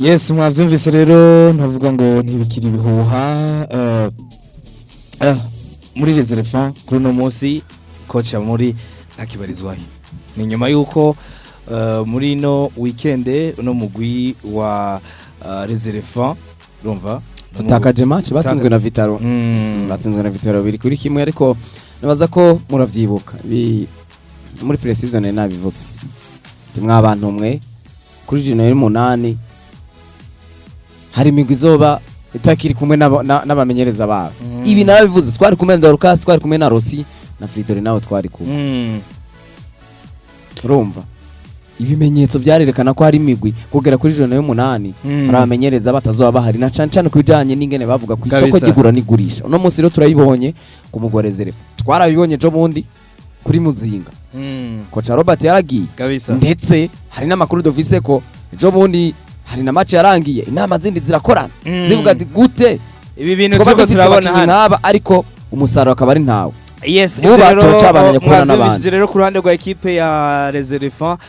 Yes, mwavyumvise rero ntavuga ngo ntibikiri bihuha muri les éléphants kuri no munsi coach muri ntakibarizwaye. Ni nyuma yuko muri no weekend no mugwi wa les éléphants urumva tutakaje match batsinzwe na Vitalo. Batsinzwe na Vitalo biri kuri kimwe ariko nabaza ko muravyibuka muri pre-season nabivutse. Timwe abantu mwe kuri January 8 hari imigwi izoba itakiri kumwe n'abamenyereza babo. Ibi narabivuze twari kumwe na Dorcas, twari kumwe na Rossi na Fridolin nawe twari kumwe. Urumva ibimenyetso byarerekana ko hari imigwi kugera kuri January 8 hari abamenyereza batazoba bahari na cyane kubijanye n'ingene bavuga ku isoko ry'igura n'igurisha. Uno munsi rero turayibonye ku mugore Reserve. Twarabibonye jo bundi kuri Muzinga. Coach Robert yaragiye ndetse hari n'amakuru dufise ko jo bundi hari na match yarangiye inama zindi zirakorana zivuga ati gute ibi bintu tuko turabona hano ariko umusaruro akaba ari ntawe. Yes, rero cabandanye kubona n'abandi rero ku ruhande rwa equipe ya Les Elephants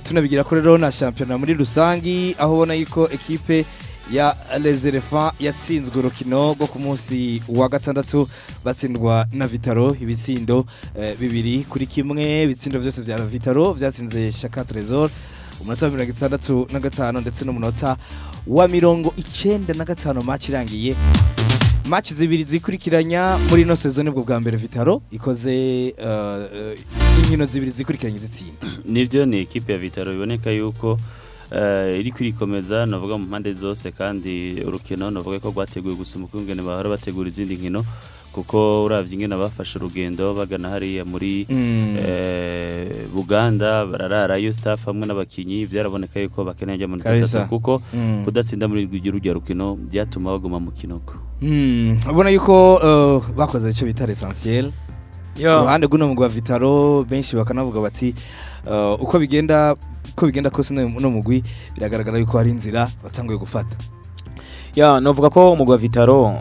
tunabigira ko rero na championnat muri rusangi aho ubona yuko equipe ya Les Elephants yatsinzwe urukino rwo ku munsi wa gatandatu batsindwa na Vitalo ibitsindo 2-1 ibitsindo byose vya Vitalo byatsinze Shaka Trésor umunota wa 65 ndetse n'umunota wa 95 match irangiye. Match zibiri zikurikiranya muri no season bwo bwa mbere Vitalo ikoze inkino zibiri zikurikiranye zitsinda. Nivyo ni equipe ya Vitalo biboneka yuko iri kwirikomeza navuga mu mpande zose kandi urukino navuga ko rwateguye gusumuka ingene bahora bategura izindi nkino kuko uravye ingene bafashe urugendo bagana hariya muri Buganda bararara yo staff hamwe n'abakinyi byaraboneka yuko bakeneye mu ntata kuko kudatsinda muri rujya rukino byatuma baguma mu kinoko. Ubona yuko bakoze ico bita essentiel. Ruhande guno mugwa Vitalo benshi bakanavuga bati uko bigenda kose no mugwi biragaragara yuko hari inzira batanguye gufata. Novuga ko mugwa Vitalo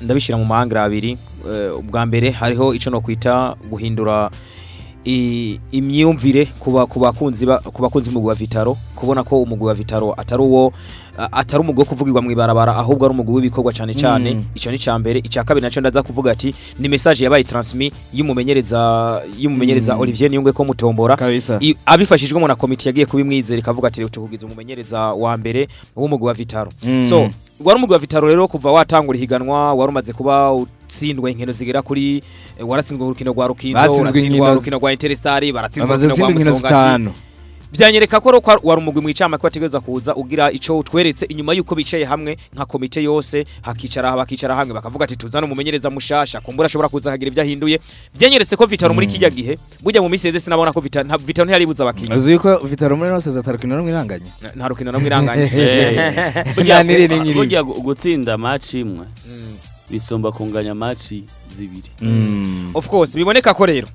ndabishira mu mahanga abiri. Ubwa mbere hariho ico no kwita guhindura imyumvire kubakunzi mugwa Vitalo kubona ko umugwi wa Vitalo atari umugwi wo kuvugirwa mu ibarabara ahubwo ari umugwi w'ibikorwa cyane cyane. Ico ni cyambere. Icya kabiri naco ndaza kuvuga ati ni message yabaye transmit y'umumenyereza Olivier Niyungwe ko mutombora abifashijwe mu na committee yagiye kubimwizera ikavuga ati tukugize umumenyereza wa mbere w'umugwi wa Vitalo. So wari umugwi wa Vitalo rero kuva watangura higanwa warumaze kuba utsindwa inkino zigera kuri waratsinzwe urukino rwa Rukinzo, waratsinzwe urukino rwa Interstar, baratsinzwe urukino rwa Musongati. Byanyereka ko wari umugwi mu icama ko ategeza kuza ugira ico utweretse inyuma yuko bicaye hamwe nka komite yose bakicara hamwe bakavuga ati tuzana umumenyereza mushasha kumbura ashobora kuza kagira ibyo ahinduye. Byanyeretse ko Vitalo muri kijya gihe burya mu miseze sinabona ko Vitalo ntiyaribuza abakinyi. Azi yuko Vitalo muri nose zatarukino no mwiranganye. Nta rukino no mwiranganye. Burya gutsinda match imwe bisomba kunganya match zibiri. Of course biboneka ko rero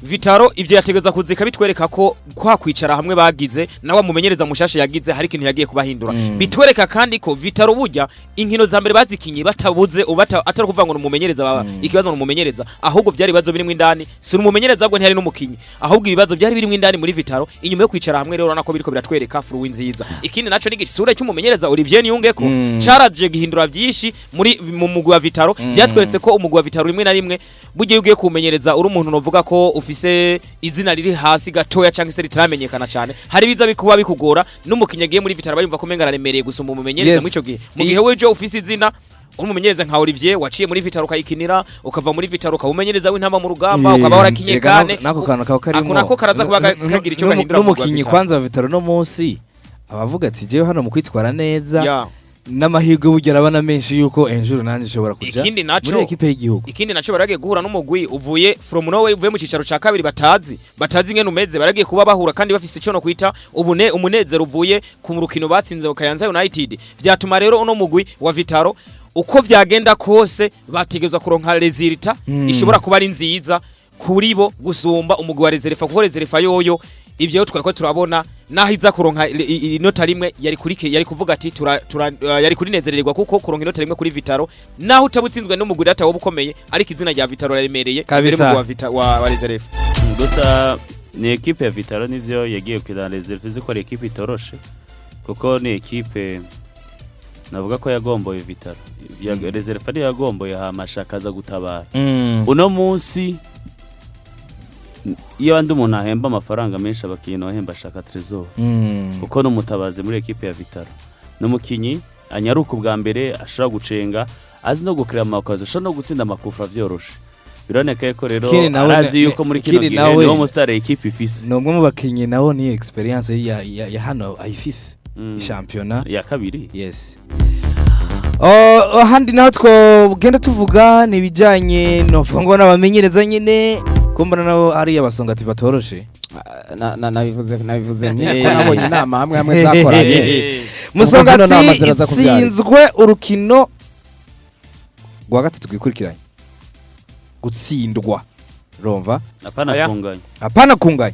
Vitalo ivyo yategeza kuzika bitwereka ko kwakwicara hamwe bagize nawe mumenyereza mushasha yagize hari ikintu yagiye kubahindura. Bitwereka kandi ko Vitalo burya inkino za mbere bazikinyi batabuze atari kuvuga ngo umumenyereza ikibazo n'umumenyereza ahubwo byari bibazo birimo indani si umumenyereza ahubwo ntiyari n'umukinyi ahubwo ibibazo byari birimo indani muri Vitalo. Inyuma yo kwicara hamwe rero nako biriko biratwereka furu nziza. Ikindi naco ni igisura cy'umumenyereza Olivier Niyungwe ko caraje gihindura byinshi mu mugwi wa Vitalo. Byatweretse ko umugwi wa Vitalo rimwe na rimwe burya yugiye kumenyereza uri umuntu novuga ko ufise izina riri hasi gatoya cyangwa se ritaramenyekana cyane hari biza bikuba bikugora n'umukinya giye muri Vitalo bayumva ko mengana remereye gusumba umumenyereza mu ico gihe mu gihe weje ufise izina umumenyereza nka Olivier waciye muri Vitalo kayikinira ukava muri Vitalo ukawumenyereza w'intamba mu rugamba ukaba warakinyekane nako kantu kaho karimo nako karaza kuba kagira ico gahindura n'umukinyi kwanza wa Vitalo no munsi abavuga ati jewe hano mu kwitwara neza n'amahirwe bugera abana menshi yuko enjuru nanje shobora kuja muri equipe y'igihugu. Ikindi naco baragiye guhura n'umugwi uvuye from nowhere uvuye mu cicaro ca kabiri batazi ingene umeze baragiye kuba bahura kandi bafise ico no kwita umunezero uvuye ku rukino batsinze Kayanza United. Vyatuma rero uno mugwi wa Vitalo uko vyagenda kose bategezwa kuronka resulta ishobora kuba ari nziza kuri bo gusumba umugwi wa Reserve kuko Reserve yoyo ivyo twako turabona naho iza kuronka inota rimwe yari kuvuga ati yari kurinezererwa kuko kuronka inota rimwe kuri Vitalo naho utabutsinzwe n'umugwi data wo bukomeye ariko izina rya Vitalo yaremereye kabiri mu wa Reserve. Gusa ni equipe ya Vitalo nivyo yagiye kwira Reserve ziko ari equipe itoroshe kuko ni ekipe navuga ko yagomboye Vitalo ya reserve ari yagomboye hamashakaza gutabara uno munsi iyo andi umuntu ahemba amafaranga menshi abakinyi bahemba shaka Trezor kuko no mutabaze muri ekipe ya Vitalo n'umukinyi anyaruka bwa mbere ashobora gucenga azi no gukira amakazo ashobora no gutsinda amakufra vyoroshe bironeka ko rero arazi yuko muri kino gihe no mustare ekipe ifise no mwe mu bakinyi nawo ni experience ya hano ayifise championnat ya kabiri yes handi naho twogenda tuvuga nibijanye no ngo nabamenyereza nyine kumbana nabo ari abasongati batoroshe nabivuze niko nabonye inama hamwe zakoranye Musongati itsinzwe urukino rwa gatatu rwikurikiranye gutsindwa romva apana kunganya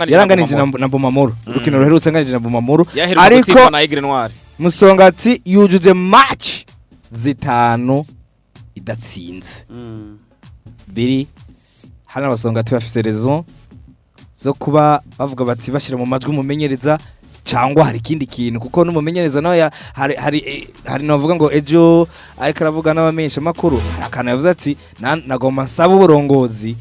yaranganije na Bomamuru urukino ruherutse nganije na Bomamuru ariko Musongati yujuje match zitanu idatsinze biri hana abasongati bafise raison zo kuba bavuga bati bashira mu majwi umumenyereza cyangwa hari ikindi kintu kuko n'umumenyereza nawe hari navuga ngo ejo ariko aravuga n'abamenyesha makuru akana yavuze ati nagomba nsaba uburongozi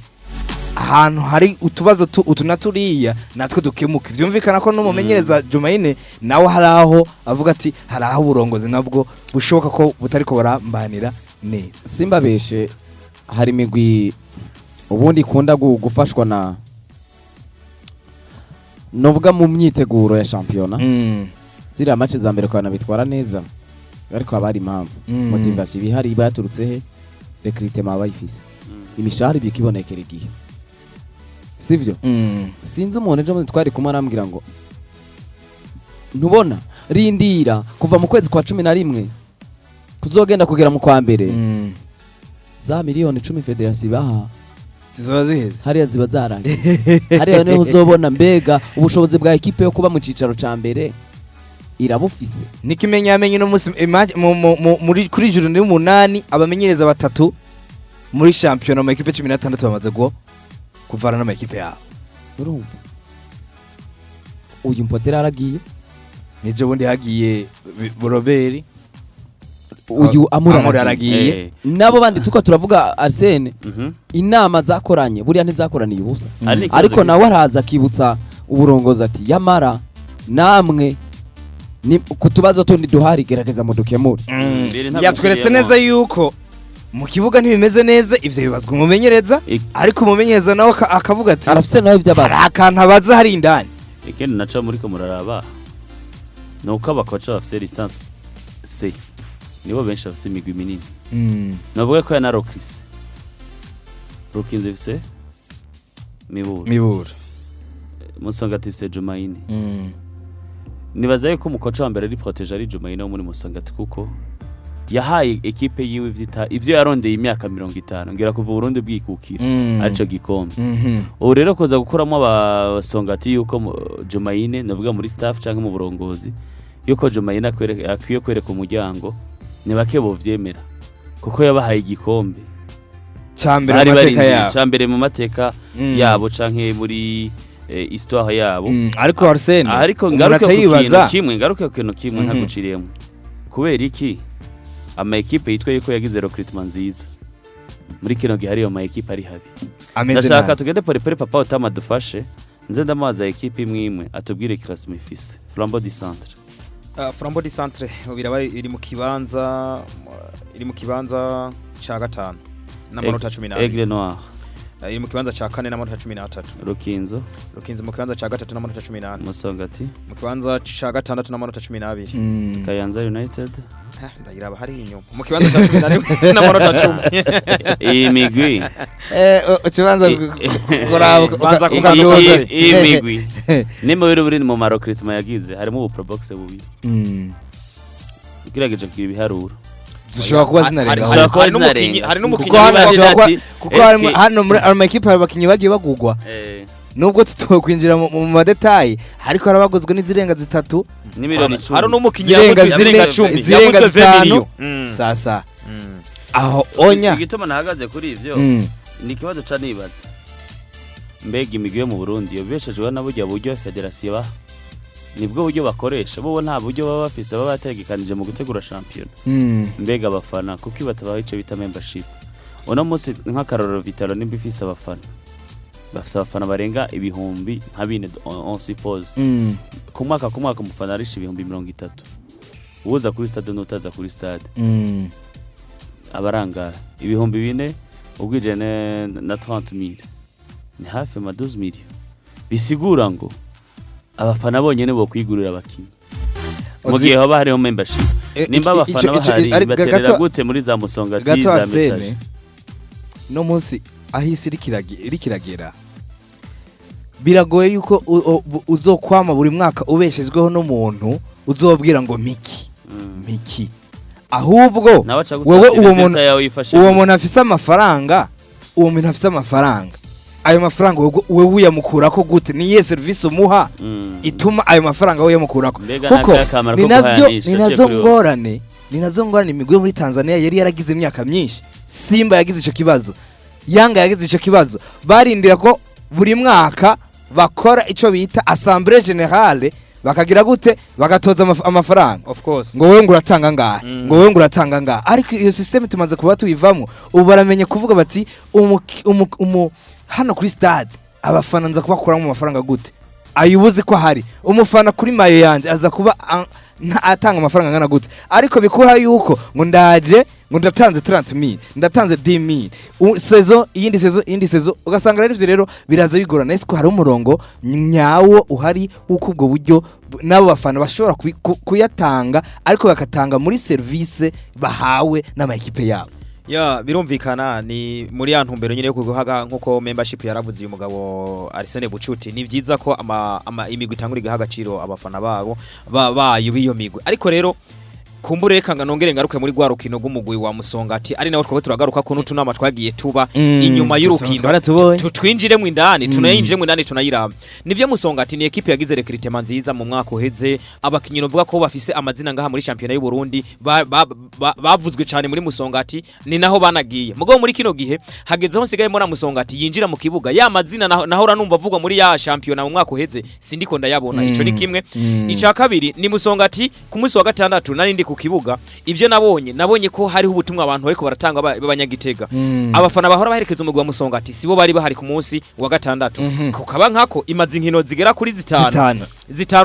ahantu hari utubazo utunaturiya natwe dukemuka vyumvikana ko n'umumenyereza Jumaine nawe hari aho avuga ati hari aho uburongozi nabwo bushoboka ko butari ko barambanira neza simba beshe hari migwi ubundi kunda gufashwa na novuga mu myiteguro ya championnat ziriya match za mbere kwa bitwara neza ariko abari impamvu motivation bihari baturutse he recruitment abayifise imishahara bikibonekera igihe sivyo sinzi umuntu ejo twari kumwe arambwira ngo ntubona rindira kuva mu kwezi kwa 11 kuzogenda kugera mu kwa mbere za miliyoni 10 federation baha ziba ziheze hariya ziba zarangiye hariya niho uzobona mbega ubushobozi bwa ekipe yo kuba mu cicaro ca mbere irabufise nikimenyamenye no musi muri kuri juru ndi 8 abamenyereza batatu muri championnat mu ekipe 16 bamaze kuvana na ekipe yabo urumva uyu mpotera aragiye nije bundi hagiye Robert uyu amura aragiye nabo bandi tuko turavuga Arsene inama zakoranye buriya ntizakoraniye ubusa ariko nawe araza kibutsa uburongozi ati yamara namwe ni kutubazo tundi duhari gerageza mu dukemure yatweretse neza yuko mu kibuga ntibimeze neza ivyo bibazwa umumenyereza ariko umumenyereza nawe akavuga ati arafise nawe ivy'abara akantu abaza hari indani ikindi naco muri ko muraraba nuko abakoca bafise license C nibo benshi bafise imigwi minini navuga ko yana Rokris Rukinze bise Mibura Musongati bise Jumaine nibaza yuko umukoca wa mbere ari protege ari Jumaine wo muri Musongati kuko yahaye ekipe yiwe ivyo yarondeye imyaka 50 ngira kuva Burundi bwikukira arico gikombe ubu rero koza gukuramo abasongati yuko Jumaine navuga muri staff canke mu burongozi yuko Jumaine akwiye kwereka umuryango nibake bovyemera kuko yabahaye igikombe cyambere mu mateka yabo canke muri histoire yabo ariko Arsene ariko ngaruke ku kintu kimwe ntaguciriyemo kubera iki ama equipe yitwa yuko yagize recruitment nziza muri kino gihe hariyo ama equipe ari habi ndashaka tugende pore papa utama dufashe nze ndamaza equipe imwe atubwire classement ifise Flambeau du Centre Flambeau du Centre biraba iri mu kibanza ca gatanu n'amanota 12 Aigle Noir iri mu kibanza ca kane n'amanota 13 Rukinzo mu kibanza ca gatatu n'amanota 18 Musongati mu kibanza ca gatandatu n'amanota 12 Kayanza United ndayiraba hari inyuma mu kibanza ca 11 n'amanota 10 imigwi ukibanza banza kugadoza imigwi nimba biri mu recruitment yagize harimo ubu probox bubiri ukirageje kugira ibiharuro zishobora kuba zinarenga hari n'umukinyi kuko hano muri ama equipe abakinyi bagiye bagugwa nubwo tutokwinjira mu madetayi ariko harabagozwe n'izirenga zitatu ni miliyoni 10 hari n'umukinyi zirenga 10 zirenga 5 sasa aho onya igituma nahagaze kuri ivyo ni kibazo ca nibaza mbega imigwi yo mu Burundi yobeshejwe nabo buryo federation ba nibwo buryo bakoresha bo nta buryo baba bafise baba bategekanije mu gutegura champion mbega abafana kuko batabaho ico bita membership uno munsi nk'akarorero Vitalo nimba ifise abafana bafise abafana barenga ibihumbi nka bine on suppose ku mwaka umufana arisha ibihumbi 30 uza kuri stade n'utaza kuri stade abaranga ibihumbi bine ubwije na 30,000 ni hafi ma 12,000 bisigura ngo abafana bonyene bo kwigurira abakinyi mu gihe haba hariho membership nimba abafana bahari baterera gute muri za musongati za message no munsi ahisi rikiragera biragoye yuko uzokwama buri mwaka ubeshejweho n'umuntu uzobwira ngo miki ahubwo wewe uwo muntu afise amafaranga ayo mafaranga wewe uyamukurako gute niye service umuha ituma ayo mafaranga wewe yamukurako kuko ninazo ngorane imigwe muri Tanzania yari yaragize imyaka myinshi Simba yagize ico kibazo Yanga yagize ico kibazo barindira ko buri mwaka bakora ico bita Assemblée Générale bakagira gute bagatoza amafaranga of course ngo wewe nguratanga ngaha ariko iyo system tumaze kuba tuyivamo ubu baramenye kuvuga bati hano kuri stade abafana nza kubakura mu mafaranga gute ayubuze ko hari umufana kuri mayo yanje aza kuba atanga amafaranga ngana gute ariko bikuha yuko ngo ndatanze 30,000 ndatanze 10,000 sezo iyindi sezo ugasanga rero ivyo rero biraza bigorana ese ko hari umurongo nyawo uhari uko ubwo buryo nabo bafana bashobora kuyatanga ariko bakatanga muri service bahawe n'ama equipe yabo ya birumvikana ni muri ya ntumbero nyine yo kuguhaga nkuko membership yaravuze uyu mugabo Arsene Bucuti ni byiza ko imigwi itangura igahaga ciro abafana babo bayo biyo migwi ariko rero kumbure kanga nongere ngaruke muri gwa rukino gumugwi wa Musongati ari nawo twako turagaruka ko n'utunama twagiye tuba inyuma y'urukino twinjire mu indani tunayinjire mu indani tunayiramba nivyo Musongati ni equipe yagize recruitment nziza mu mwaka uheze abakinyi novuga ko bafise amazina ngaha muri championnat y'u Burundi bavuzwe cyane muri Musongati ni naho banagiye mugabo muri kino gihe hagezeho nsigaye muri Musongati yinjira mu kibuga ya mazina naho ranumva avugwa muri ya championnat mu mwaka uheze sindiko ndayabona ico ni kimwe ica kabiri ni Musongati ku munsi wa gatandatu narindi ku kibuga ivyo nabonye ko hariho ubutumwa abantu bariko baratanga babanyagitega abafana bahora baherekeza umugwi wa Musongati sibo bari bahari ku munsi wa gatandatu kukaba nkako imaze inkino zigera kuri zitanu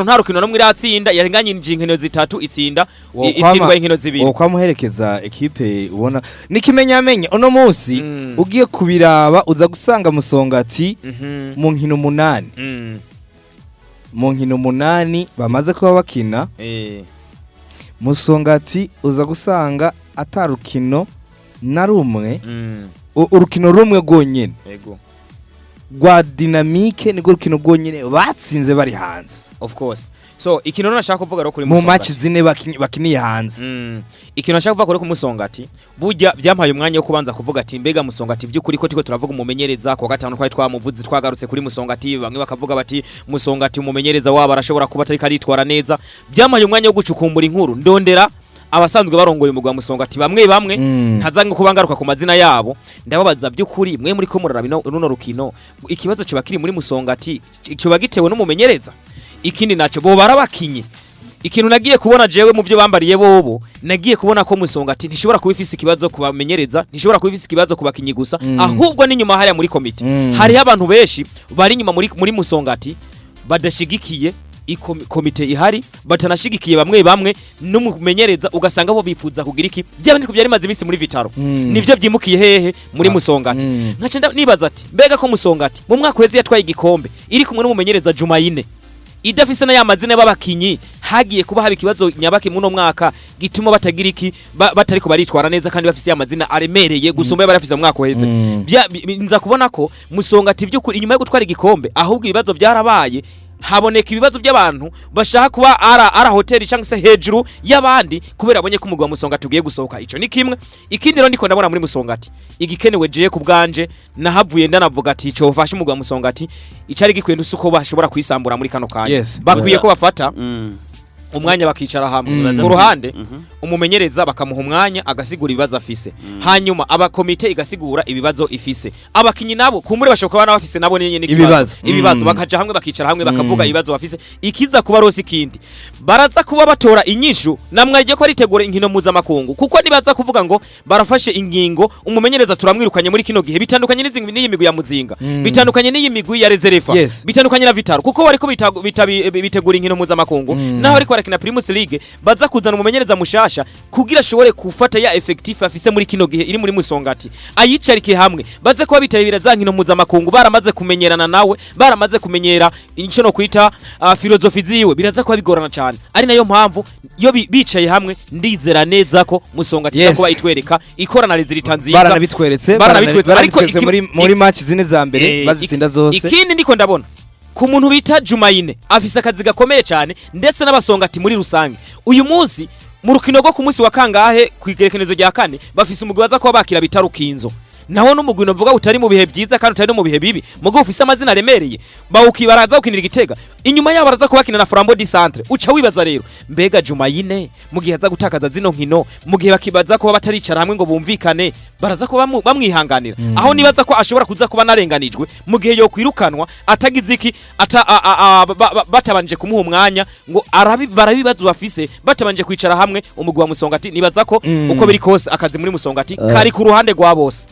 nta rukino nomwe iratsinda yarenganye inkino zitatu itsinda itsindwa inkino zibiri ukwamuherekeza equipe ubona nikimenyamenye uno munsi ugiye kubiraba uza gusanga Musongati mu nkino 8 mu nkino 8 bamaze kuba bakina Musongati uza gusanga atarukino na rumwe urukino rumwe gonyene gwa dynamique ni rukino gonyene batsinze bari hanze of course so ikintu nashaka kuvuga ro kuri Musongati mu match zine bakiniye hanze ikintu nashaka kuvuga kuri Musongati burya byampaye umwanya wo kubanza kuvuga ati mbega Musongati by'ukuri ko tiko turavuga umumenyereza kwa gatanu twari twamuvuze twagarutse kuri Musongati bamwe bakavuga bati Musongati umumenyereza wabo arashobora kuba atari karitwara neza byampaye umwanya wo gucukumbura inkuru ndondera abasanzwe barongoye umugwa Musongati bamwe ntazange kubangaruka ku mazina yabo ndababaza by'ukuri mwe muri ko muraraba runo rukino ikibazo kiba kiri muri Musongati cyo bagitewe n'umumenyereza ikindi naco bo barabakinye ikintu nagiye kubona jewe mu byo bambariye bobo nagiye kubona ko Musongati ntishobora kubifisa ikibazo kubamenyereza ntishobora kubifisa ikibazo kubakinyi gusa ahubwo n'inyuma hariya muri komite hari abantu benshi bari nyuma muri Musongati badashigikiye komite ihari batanashigikiye bamwe n'umumenyereza ugasanga bo bifuza kugira iki byabandi ko byari maze iminsi muri Vitalo nivyo byimukiye hehe muri Musongati nkace nibaza ati mbega ko Musongati mu mwaka weze yatwaye igikombe iri kumwe n'umumenyereza Jumayine idafise na yamazina y'abakinyi hagiye kuba haba ikibazo nyabaki muno mwaka gituma batagira iki batariko baritwara neza kandi bafise yamazina aremereye gusumba barafise mu mwaka weze nza kubona ko Musongati by'ukuri inyuma yo gutwara igikombe ahubwo ibibazo byarabaye haboneka ibibazo by'abantu bashaka kuba ara hoteli cyangwa se hejuru y'abandi kubera abonye ko umugwa wa Musongati ugiye gusohoka ico ni kimwe ikindi rero ndiko ndabona muri Musongati igikenewe je ku bwanje nahavuye ndanavuga ati ico ufashe umugwa wa Musongati icari gikwiye ndusuko bashobora kwisambura muri kano kanya bakwiye ko bafata umwanya bakicara hamwe ku ruhande umumenyereza bakamuha umwanya agasigura ibibazo afise hanyuma abakomite igasigura ibibazo ifise abakinyi nabo kumure bashoka bana bafise nabo nyenye ibibazo bakaja hamwe bakicara hamwe bakavuga ibibazo bafise ikiza kuba rose ikindi baraza kuba batora inyishu namwaje ko aritegura inkino mpuzamakungu kuko nibaza kuvuga ngo barafashe ingingo umumenyereza turamwirukanye muri kino gihe bitandukanye n'iyi migwi ya muzinga bitandukanye n'iyi migwi ya reserve bitandukanye na vitalo kuko bariko bitegura inkino mpuzamakungu naho ariko barakina Primus League baza kuzana umumenyereza mushasha kugira ashobore kufata ya effective afise muri kino gihe iri muri musongati ayicarike hamwe baze kuba bitabira za nkino mpuzamakungu baramaze kumenyerana nawe baramaze kumenyera inco no kwita filozofi ziwe biraza kuba bigorana cyane ari nayo mpamvu yo bicaye hamwe ndizera neza ko musongati kuba itwereka ikorana rezilita nziza baranabitweretse muri match zine za mbere bazitsinda zose ikindi ndiko ndabona ku muntu bita Jumayine afise akazi gakomeye cyane ndetse n'abasongati muri rusange uyu munsi mu rukino rwo ku munsi wa kangahe kwigerekenezo rya kane bafise umugwi baza kuba bakira bitarukinzo naho n'umugwi novuga utari mu bihe byiza kandi utari no mu bihe bibi mugwi ufise amazina remereye baraza gukinira igitega inyuma yabo baraza kubakina na Flambeau du Centre uca wibaza rero mbega Jumayine mu gihe aza gutakaza zino nkino mu gihe bakibaza ko bataricara hamwe ngo bumvikane baraza ko bamwihanganira aho nibaza ko ashobora kuza kuba narenganijwe mu gihe yo kwirukanwa atagize iki batabanje kumuha umwanya ngo barabibazo bafise batabanje kwicara hamwe umugwi wa Musongati nibaza ko uko biri kose akazi muri Musongati kari ku ruhande rwa bose